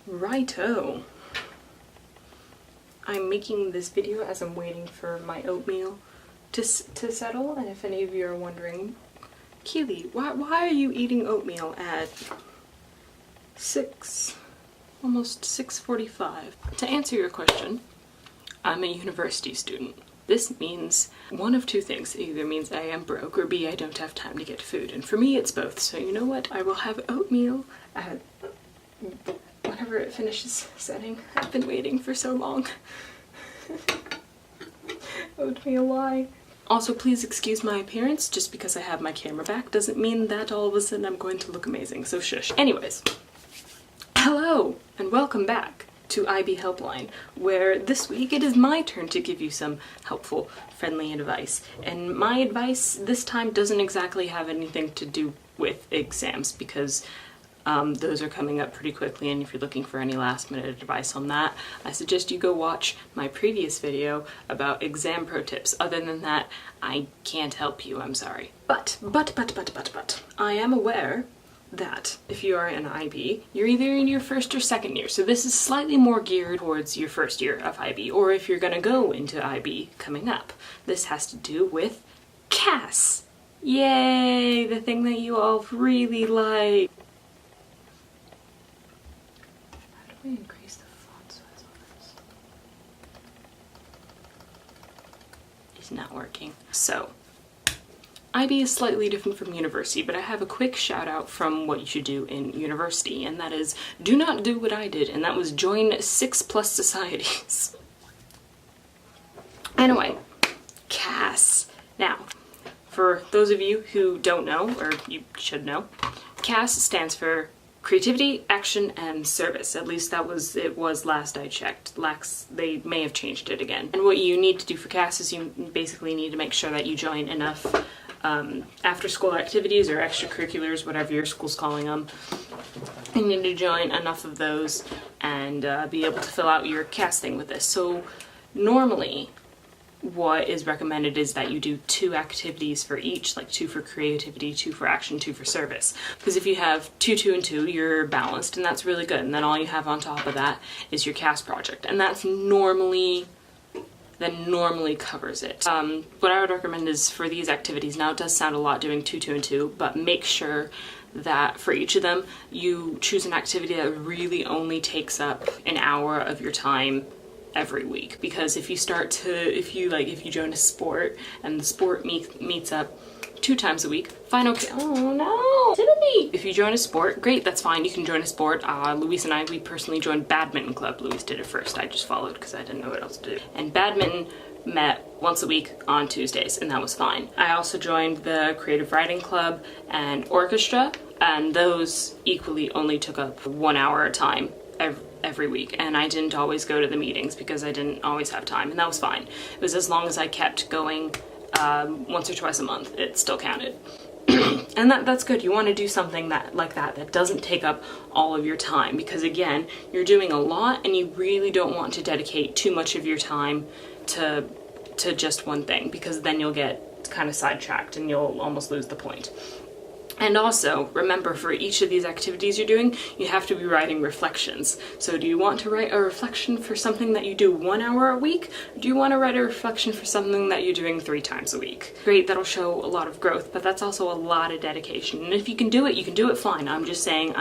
Righto. I'm making this video as I'm waiting for my oatmeal to settle, and if any of you are wondering, Keely, why are you eating oatmeal at almost 6:45? To answer your question, I'm a university student. This means one of two things. It either means A, I'm broke, or B, I don't have time to get food. And for me, it's both. So you know what? I will have oatmeal at whenever it finishes setting. I've been waiting for so long. Oatmeal, why? Also, please excuse my appearance. Just because I have my camera back doesn't mean that all of a sudden I'm going to look amazing, so shush. Anyways, hello and welcome back to IB Helpline, where this week it is my turn to give you some helpful, friendly advice. And my advice this time doesn't exactly have anything to do with exams, because those are coming up pretty quickly, and if you're looking for any last minute advice on that, I suggest you go watch my previous video about exam pro tips. Other than that, I can't help you, I'm sorry. But, I am aware that if you are an IB, you're either in your first or second year, so this is slightly more geared towards your first year of IB, or if you're gonna go into IB coming up. This has to do with CAS. Yay, the thing that you all really like. How do we increase the font size on this? It's not working. So, IB is slightly different from university, but I have a quick shout out from what you should do in university, and that is, do not do what I did, and that was join 6+ societies. Anyway, CAS. Now, for those of you who don't know, or you should know, CAS stands for Creativity, Action, and Service. At least it was last I checked. They may have changed it again. And what you need to do for CAS is you basically need to make sure that you join enough after-school activities or extracurriculars, whatever your school's calling them. You need to join enough of those and be able to fill out your CAS thing with this. So normally, what is recommended is that you do 2 activities for each, like 2 for creativity, 2 for action, 2 for service. Because if you have 2, 2, and 2, you're balanced, and that's really good. And then all you have on top of that is your CAS project, and that's normally covers it. What I would recommend is for these activities, now it does sound a lot doing 2, 2, and 2, but make sure that for each of them, you choose an activity that really only takes up an hour of your time every week. Because if you join a sport and the sport meets up 2 times a week, fine, okay. Oh no, Timothy! If you join a sport, great, that's fine, you can join a sport. Luis and we personally joined badminton club. Luis did it first, I just followed because I didn't know what else to do. And badminton met once a week on Tuesdays, and that was fine. I also joined the creative writing club and orchestra, and those equally only took up 1 hour at a time every week, and I didn't always go to the meetings because I didn't always have time, and that was fine. It was as long as I kept going once or twice a month, it still counted. And that's good. You want to do something like that doesn't take up all of your time, because again, you're doing a lot and you really don't want to dedicate too much of your time to just one thing, because then you'll get kind of sidetracked and you'll almost lose the point. And also, remember, for each of these activities you're doing, you have to be writing reflections. So do you want to write a reflection for something that you do 1 hour a week? Or do you want to write a reflection for something that you're doing 3 times a week? Great, that'll show a lot of growth, but that's also a lot of dedication. And if you can do it, fine. I'm just saying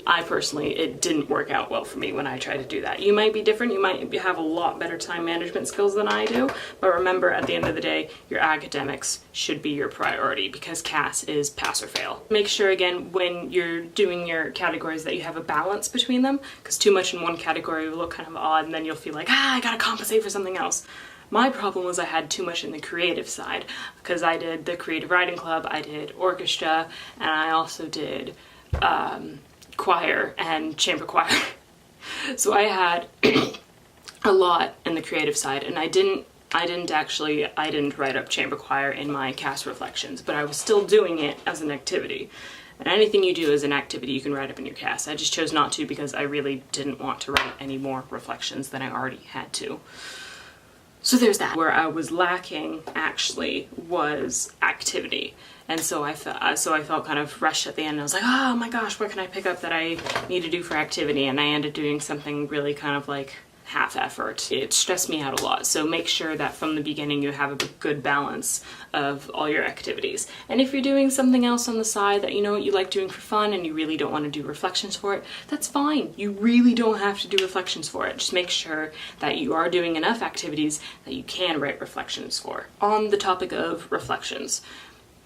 I personally, it didn't work out well for me when I tried to do that. You might be different, you might have a lot better time management skills than I do, but remember, at the end of the day, your academics should be your priority, because CAS is pass or fail. Make sure, again, when you're doing your categories, that you have a balance between them, because too much in one category will look kind of odd, and then you'll feel like, I gotta compensate for something else. My problem was I had too much in the creative side, because I did the creative writing club, I did orchestra, and I also did choir and chamber choir. So I had a lot in the creative side, and I didn't write up chamber choir in my CAS reflections, but I was still doing it as an activity. And anything you do as an activity you can write up in your CAS. I just chose not to because I really didn't want to write any more reflections than I already had to. So there's that. Where I was lacking actually was activity. And so I felt kind of rushed at the end. I was like, oh my gosh, what can I pick up that I need to do for activity? And I ended up doing something really kind of like half effort. It stressed me out a lot. So make sure that from the beginning you have a good balance of all your activities. And if you're doing something else on the side that you know what you like doing for fun and you really don't want to do reflections for it, that's fine. You really don't have to do reflections for it. Just make sure that you are doing enough activities that you can write reflections for. On the topic of reflections,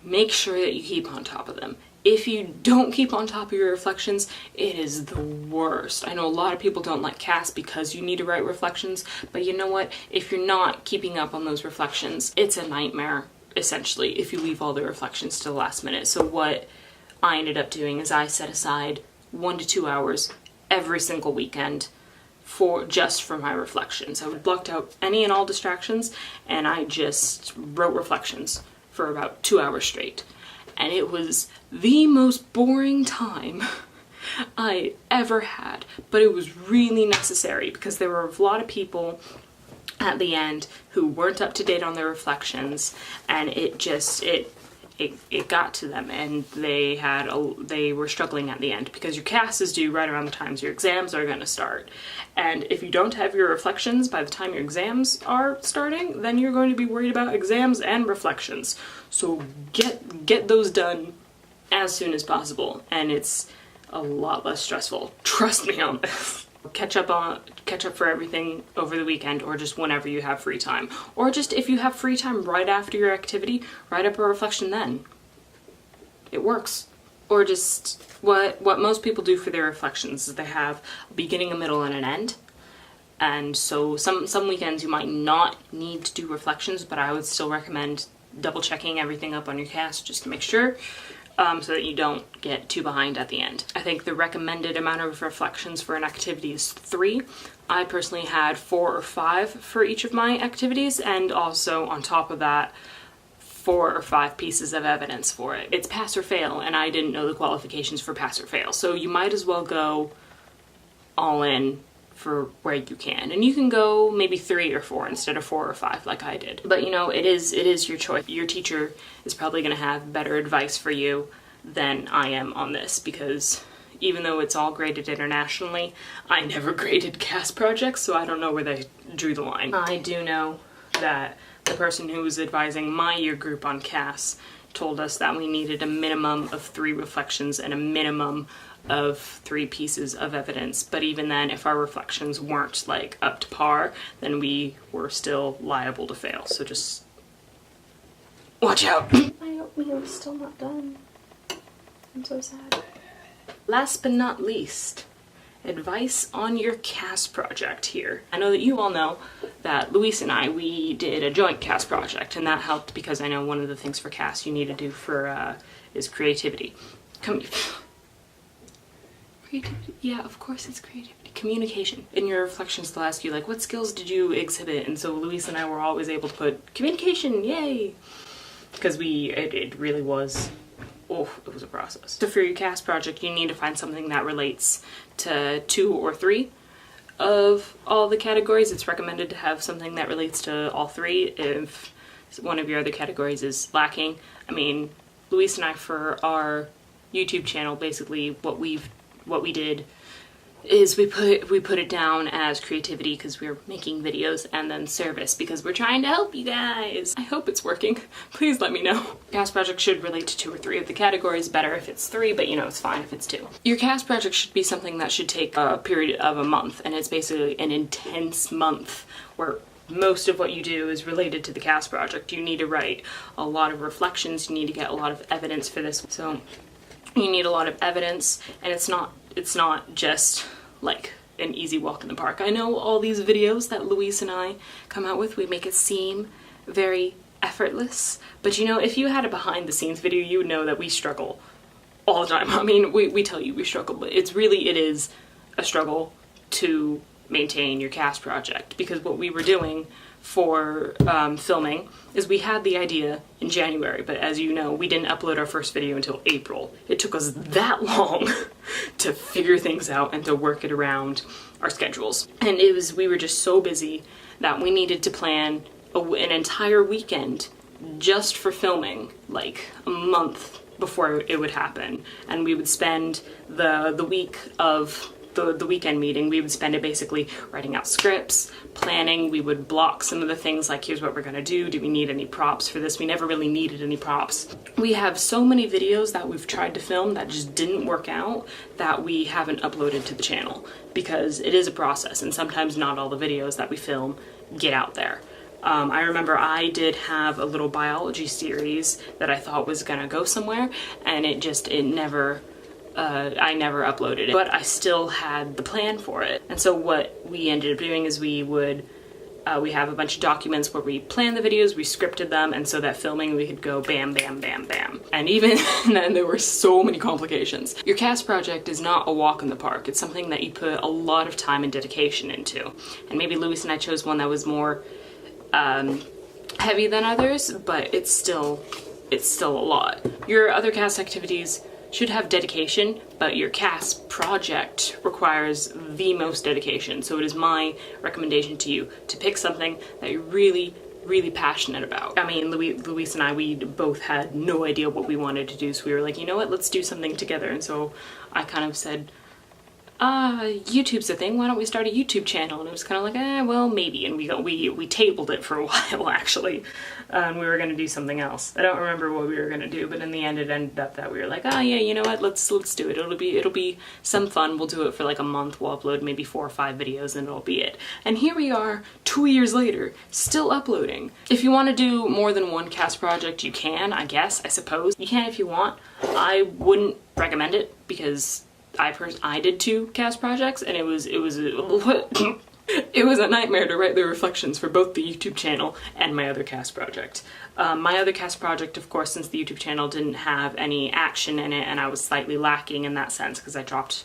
make sure that you keep on top of them. If you don't keep on top of your reflections, it is the worst. I know a lot of people don't like CAS because you need to write reflections, but you know what? If you're not keeping up on those reflections, it's a nightmare, essentially, if you leave all the reflections to the last minute. So what I ended up doing is I set aside 1 to 2 hours every single weekend just for my reflections. I would block out any and all distractions, and I just wrote reflections for about 2 hours straight. And it was the most boring time I ever had, but it was really necessary because there were a lot of people at the end who weren't up to date on their reflections, and it got to them, and they were struggling at the end because your CAS is due right around the times your exams are going to start. And if you don't have your reflections by the time your exams are starting, then you're going to be worried about exams and reflections. So get those done as soon as possible, and it's a lot less stressful. Trust me on this. Catch up for everything over the weekend, or just whenever you have free time. Or just if you have free time right after your activity, write up a reflection then. It works. Or just what most people do for their reflections is they have a beginning, a middle, and an end. And so some weekends you might not need to do reflections, but I would still recommend double checking everything up on your CAS just to make sure, so that you don't get too behind at the end. I think the recommended amount of reflections for an activity is 3. I personally had 4 or 5 for each of my activities, and also on top of that, 4 or 5 pieces of evidence for it. It's pass or fail, and I didn't know the qualifications for pass or fail, so you might as well go all in for where you can. And you can go maybe 3 or 4 instead of 4 or 5 like I did. But you know, it is your choice. Your teacher is probably going to have better advice for you than I am on this, because even though it's all graded internationally, I never graded CAS projects, so I don't know where they drew the line. I do know that the person who was advising my year group on CAS told us that we needed a minimum of 3 reflections and a minimum of 3 pieces of evidence. But even then, if our reflections weren't like up to par, then we were still liable to fail. So just watch out. My oatmeal is still not done. I'm so sad. Last but not least, advice on your CAS project here. I know that you all know that Luis and I, we did a joint CAS project, and that helped because I know one of the things for CAS you need to do for is creativity. Creativity? Yeah, of course it's creativity. Communication. In your reflections they'll ask you like, what skills did you exhibit? And so Luis and I were always able to put communication, yay! Because it really was, it was a process. So for your CAS project, you need to find something that relates to 2 or 3 of all the categories. It's recommended to have something that relates to all 3 if one of your other categories is lacking. I mean, Luis and I, for our YouTube channel, basically what we did is we put it down as creativity because we're making videos, and then service because we're trying to help you guys. I hope it's working. Please let me know. CAS project should relate to 2 or 3 of the categories. Better if it's 3, but you know, it's fine if it's 2. Your CAS project should be something that should take a period of a month, and it's basically an intense month where most of what you do is related to the CAS project. You need to write a lot of reflections, you need to get a lot of evidence for this. So you need a lot of evidence, and it's not just like an easy walk in the park. I know all these videos that Luis and I come out with, we make it seem very effortless, but you know, if you had a behind the scenes video, you would know that we struggle all the time. I mean, we tell you we struggle, but it is a struggle to maintain your CAS project, because what we were doing for filming is we had the idea in January, but as you know, we didn't upload our first video until April. It took us that long to figure things out and to work it around our schedules. And we were just so busy that we needed to plan an entire weekend just for filming, like a month before it would happen. And we would spend the week of the weekend meeting, we would spend it basically writing out scripts, planning. We would block some of the things, like here's what we're gonna do. Do we need any props for this? We never really needed any props. We have so many videos that we've tried to film that just didn't work out that we haven't uploaded to the channel, because it is a process and sometimes not all the videos that we film get out there. I remember I did have a little biology series that I thought was gonna go somewhere, and I never uploaded it, but I still had the plan for it. And so what we ended up doing is we have a bunch of documents where we planned the videos, we scripted them, and so that filming we could go bam, bam, bam, bam. And even then there were so many complications. Your CAS project is not a walk in the park. It's something that you put a lot of time and dedication into. And maybe Luis and I chose one that was more heavy than others, but it's still a lot. Your other CAS activities should have dedication, but your CAS project requires the most dedication. So it is my recommendation to you to pick something that you're really, really passionate about. I mean, Luis and I, we both had no idea what we wanted to do, so we were like, you know what, let's do something together. And so I kind of said, YouTube's a thing, why don't we start a YouTube channel? And it was kind of like, well, maybe. And we tabled it for a while, actually. We were gonna do something else. I don't remember what we were gonna do, but in the end it ended up that we were like, yeah, you know what, let's do it. It'll be some fun. We'll do it for like a month. We'll upload maybe 4 or 5 videos and it'll be it. And here we are 2 years later, still uploading. If you want to do more than one CAS project, you can, I suppose. You can if you want. I wouldn't recommend it, because I did 2 CAS projects, and it was it was a nightmare to write the reflections for both the YouTube channel and my other CAS project. My other CAS project, of course, since the YouTube channel didn't have any action in it, and I was slightly lacking in that sense because I dropped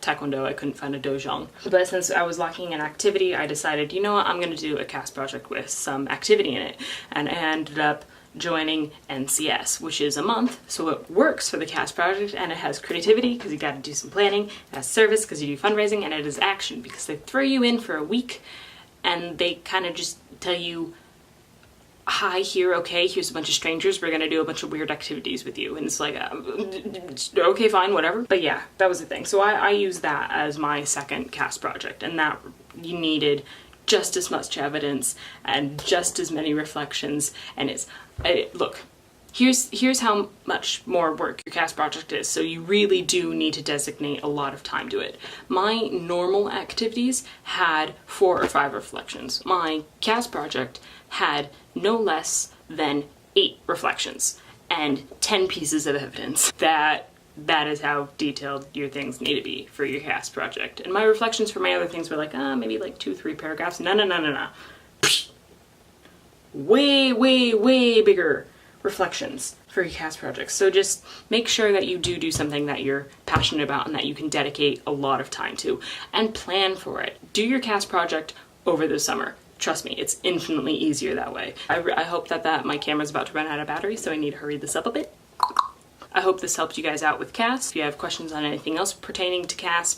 Taekwondo, I couldn't find a dojang. But since I was lacking in activity, I decided, you know what, I'm gonna do a CAS project with some activity in it, and I ended up joining NCS, which is a month, so it works for the CAS project, and it has creativity because you got to do some planning, it has service because you do fundraising, and it is action because they throw you in for a week and they kind of just tell you, hi, here, okay, here's a bunch of strangers, we're gonna do a bunch of weird activities with you. And it's like, okay, fine, whatever. But yeah, that was the thing. So I used that as my second CAS project, and that you needed just as much evidence and just as many reflections. And look, here's how much more work your CAS project is, so you really do need to designate a lot of time to it. My normal activities had 4 or 5 reflections. My CAS project had no less than 8 reflections and 10 pieces of evidence. That is how detailed your things need to be for your CAS project. And my reflections for my other things were like, maybe like 2-3 paragraphs. No. Way bigger reflections for your CAS projects. So just make sure that you do something that you're passionate about and that you can dedicate a lot of time to, and plan for it. Do your CAS project over the summer. Trust me, it's infinitely easier that way. I hope that my camera's about to run out of battery, so I need to hurry this up a bit. I hope this helped you guys out with CAS. If you have questions on anything else pertaining to CAS,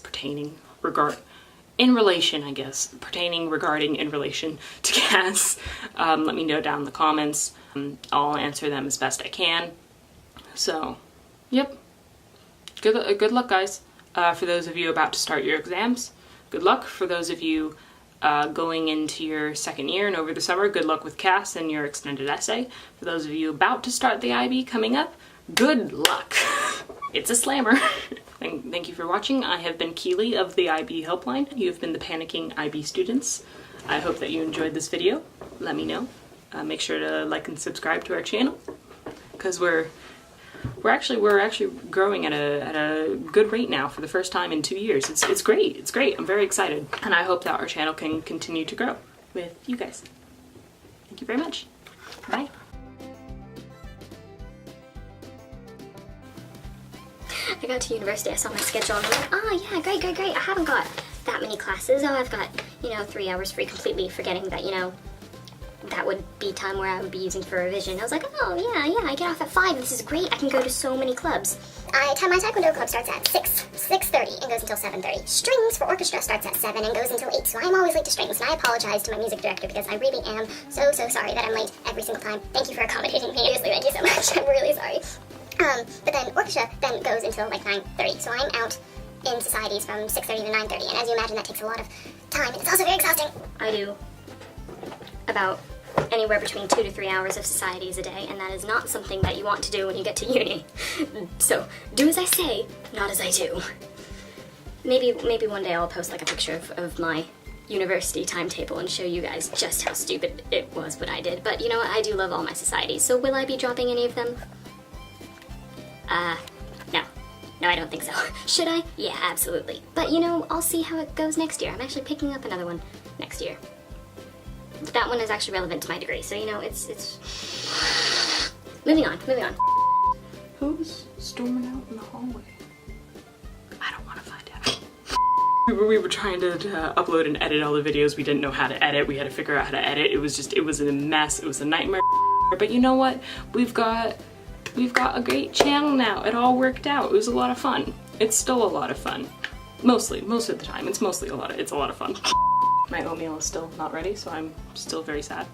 in relation to CAS, let me know down in the comments. I'll answer them as best I can. So, yep. Good luck, guys. For those of you about to start your exams, good luck. For those of you going into your second year and over the summer, good luck with CAS and your extended essay. For those of you about to start the IB coming up, good luck. It's a slammer. Thank you for watching. I have been Keely of the IB Helpline. You have been the panicking IB students. I hope that you enjoyed this video. Let me know. Make sure to like and subscribe to our channel, because we're actually growing at a good rate now for the first time in 2 years. It's great. It's great. I'm very excited, and I hope that our channel can continue to grow with you guys. Thank you very much. Bye. I got to university, I saw my schedule, and I'm like, oh yeah, great. I haven't got that many classes. Oh, I've got, 3 hours free, completely forgetting that, that would be time where I would be using for revision. I was like, oh, yeah, I get off at 5. This is great. I can go to so many clubs. My Taekwondo club starts at 6:30 and goes until 7:30. Strings for orchestra starts at 7 and goes until 8, so I'm always late to strings, and I apologize to my music director because I really am so sorry that I'm late every single time. Thank you for accommodating me. Seriously, thank you so much. I'm really sorry. But then orchestra then goes until like 9:30, so I'm out in societies from 6:30 to 9:30, and as you imagine, that takes a lot of time, and it's also very exhausting. I do about anywhere between 2 to 3 hours of societies a day, and that is not something that you want to do when you get to uni. So do as I say, not as I do. Maybe one day I'll post like a picture of my university timetable and show you guys just how stupid it was what I did. But you know what, I do love all my societies, so will I be dropping any of them? No, I don't think so. Should I? Yeah, absolutely. But I'll see how it goes next year. I'm actually picking up another one next year. That one is actually relevant to my degree, so it's moving on. Who's storming out in the hallway? I don't want to find out. We were trying to upload and edit all the videos. We didn't know how to edit. We had to figure out how to edit. It was a mess. It was a nightmare. But you know what? We've got a great channel now. It all worked out. It was a lot of fun. It's still a lot of fun. Most of the time. It's a lot of fun. My oatmeal is still not ready, so I'm still very sad.